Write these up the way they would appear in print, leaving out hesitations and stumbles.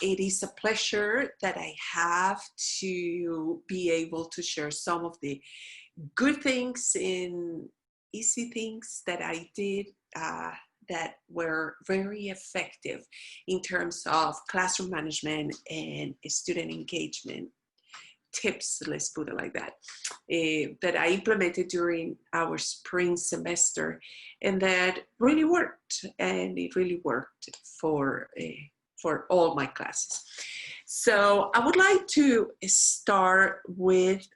it is a pleasure that I have to be able to share some of the good things and easy things that I did that were very effective in terms of classroom management and student engagement tips, let's put it like that, that I implemented during our spring semester, and that really worked, and it really worked for all my classes. So I would like to start with,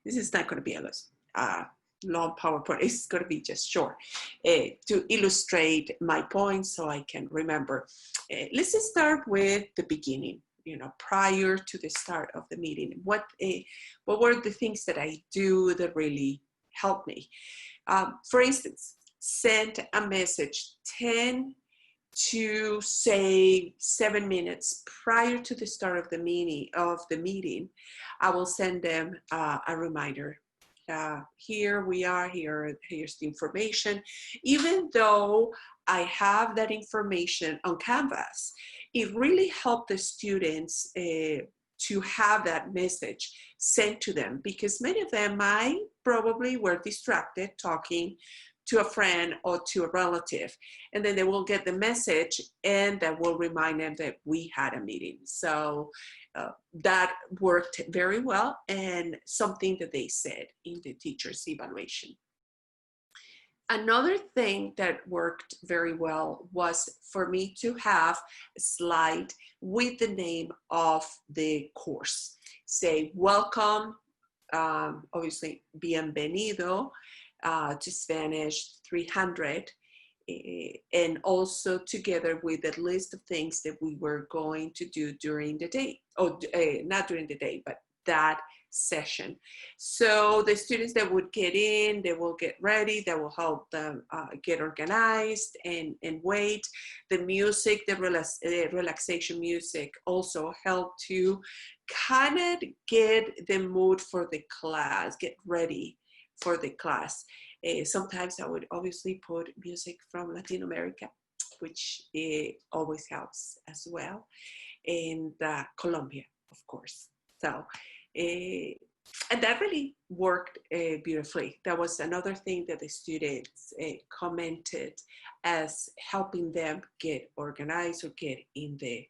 this is not going to be a long PowerPoint, it's going to be just short, to illustrate my points so I can remember. Let's just start with the beginning. Prior to the start of the meeting, what were the things that I do that really helped me? For instance, send a message 10 to say 7 minutes prior to the start of the meeting. I will send them a reminder. Here we are, here's the information. Even though I have that information on Canvas, it really helped the students to have that message sent to them, because many of them might probably were distracted talking to a friend or to a relative, and then they will get the message and that will remind them that we had a meeting. So that worked very well, and something that they said in the teacher's evaluation. Another thing that worked very well was for me to have a slide with the name of the course. Say, welcome, obviously, bienvenido to Spanish 300, and also together with a list of things that we were going to do during the day, or not during the day, but that session. So the students that would get in, they will get ready, that will help them get organized and wait. The music, the relaxation music also help to kind of get the mood for the class, get ready for the class. Sometimes I would obviously put music from Latin America, which always helps as well, and Colombia, of course. So, and that really worked beautifully. That was another thing that the students commented as helping them get organized or get in the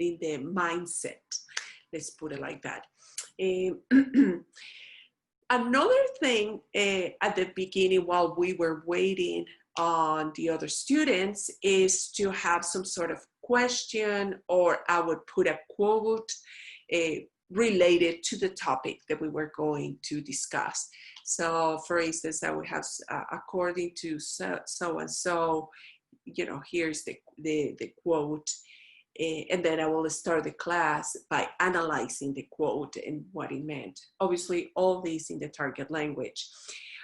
mindset. Let's put it like that. Another thing at the beginning, while we were waiting on the other students, is to have some sort of question, or I would put a quote related to the topic that we were going to discuss. So for instance, I would have, according to so and so, here's the quote, and then I will start the class by analyzing the quote and what it meant. Obviously, all these in the target language.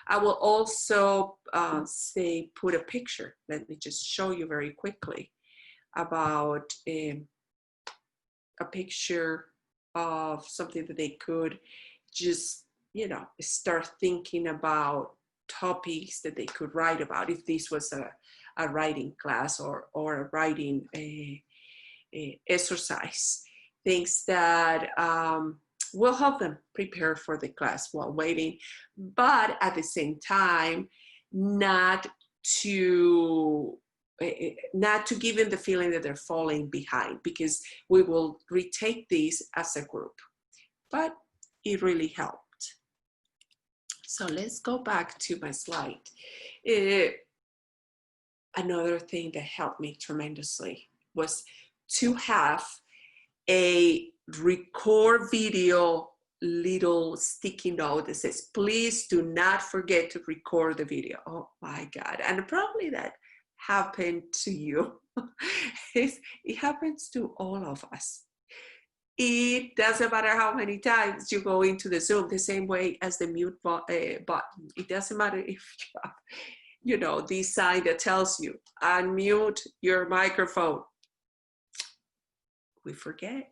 I will also put a picture. Let me just show you very quickly about a picture of something that they could just, start thinking about topics that they could write about, if this was a writing class or a writing exercise, things that will help them prepare for the class while waiting, but at the same time, not to give them the feeling that they're falling behind, because we will retake these as a group. But it really helped. So let's go back to my slide. Another thing that helped me tremendously was to have a record video little sticky note that says, please do not forget to record the video. Oh my God. And probably that happened to you. It happens to all of us. It doesn't matter how many times you go into the Zoom, the same way as the mute button. It doesn't matter if you have, this sign that tells you, unmute your microphone. We forget.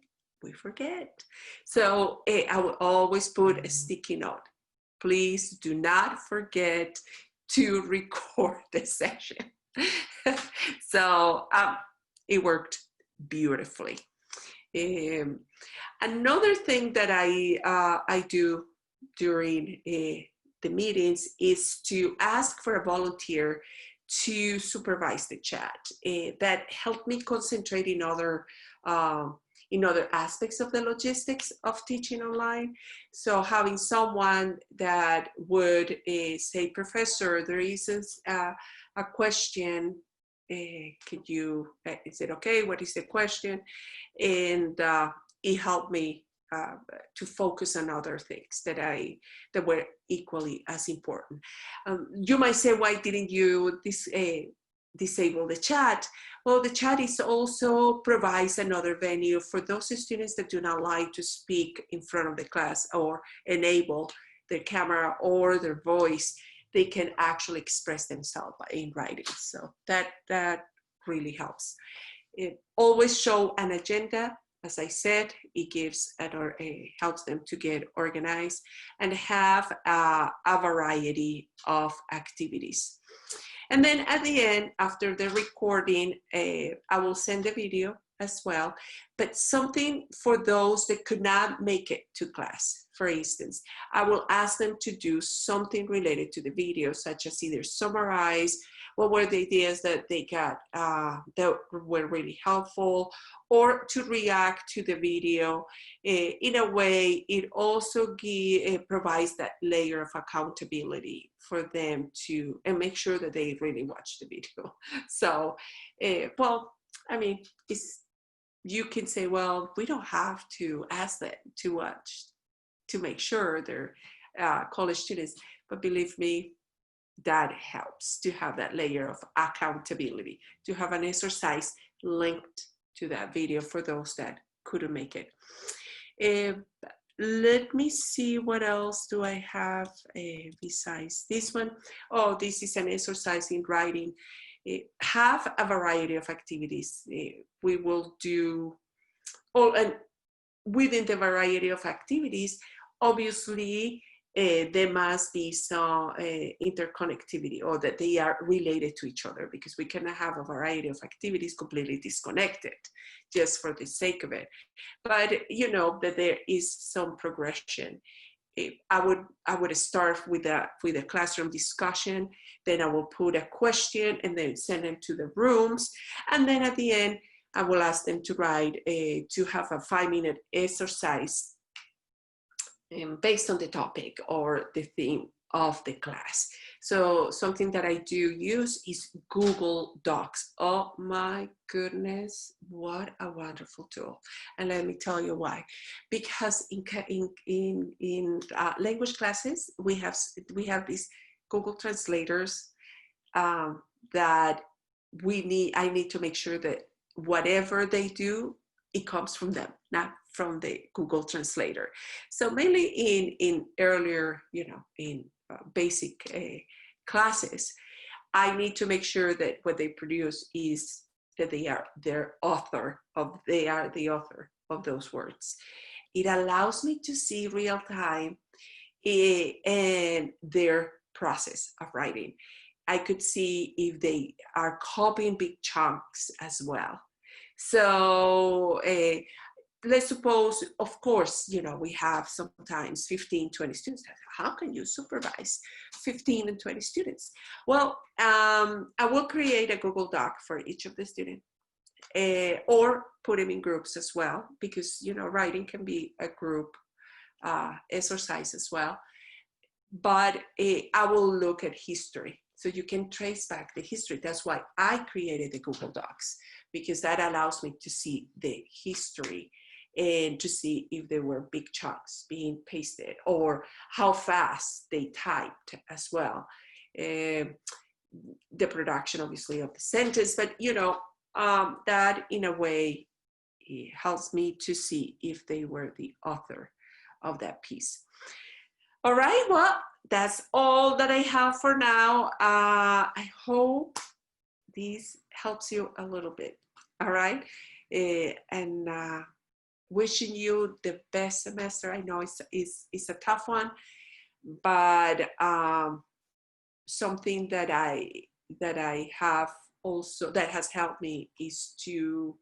So I will always put a sticky note. Please do not forget to record the session. So it worked beautifully. Another thing that I do during the meetings is to ask for a volunteer to supervise the chat. That helped me concentrate in other aspects of the logistics of teaching online. So having someone that would say, Professor, there is a question. Can you, is it okay? What is the question? And it helped me to focus on other things that were equally as important. You might say, why didn't you disable the chat? Well, the chat is also provides another venue for those students that do not like to speak in front of the class or enable their camera or their voice. They can actually express themselves in writing. So that really helps. It always show an agenda. As I said, it helps them to get organized and have a variety of activities. And then at the end, after the recording, I will send the video as well, but something for those that could not make it to class. For instance, I will ask them to do something related to the video, such as either summarize what were the ideas that they got that were really helpful, or to react to the video. In a way, it also provides that layer of accountability for them to, and make sure that they really watch the video. So, well, I mean, you can say, well, we don't have to ask them to watch to make sure they're college students, but believe me, that helps to have that layer of accountability, to have an exercise linked to that video for those that couldn't make it. Let me see, what else do I have besides this one? Oh, this is an exercise in writing. Have a variety of activities. We will do, and within the variety of activities, obviously, there must be some interconnectivity, or that they are related to each other, because we cannot have a variety of activities completely disconnected just for the sake of it. But you know that there is some progression. I would start with a classroom discussion, then I will put a question and then send them to the rooms, and then at the end I will ask them to write to have a 5-minute exercise based on the topic or the theme of the class. So something that I do use is Google Docs. Oh my goodness, what a wonderful tool. And let me tell you why. Because in language classes, we have these Google translators that I need to make sure that whatever they do, it comes from them, not from the Google translator. So mainly in earlier, in basic classes, I need to make sure that what they produce is that they are the author of those words. It allows me to see real time and their process of writing. I could see if they are copying big chunks as well. So let's suppose, of course, we have sometimes 15, 20 students. How can you supervise 15 and 20 students? Well, I will create a Google Doc for each of the students, or put them in groups as well, because, writing can be a group exercise as well. But I will look at history. So you can trace back the history. That's why I created the Google Docs, because that allows me to see the history and to see if there were big chunks being pasted, or how fast they typed as well. The production, obviously, of the sentence, but that in a way helps me to see if they were the author of that piece. All right, well, that's all that I have for now. I hope this helps you a little bit. All right, and wishing you the best semester. I know it's a tough one, but something that I have also, that has helped me, is to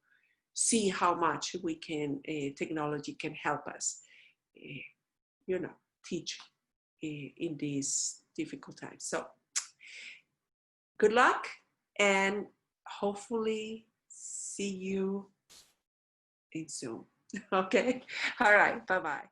see how much we can, technology can help us, teach in these difficult times. So good luck, and hopefully see you in Zoom. Okay. All right. Bye-bye.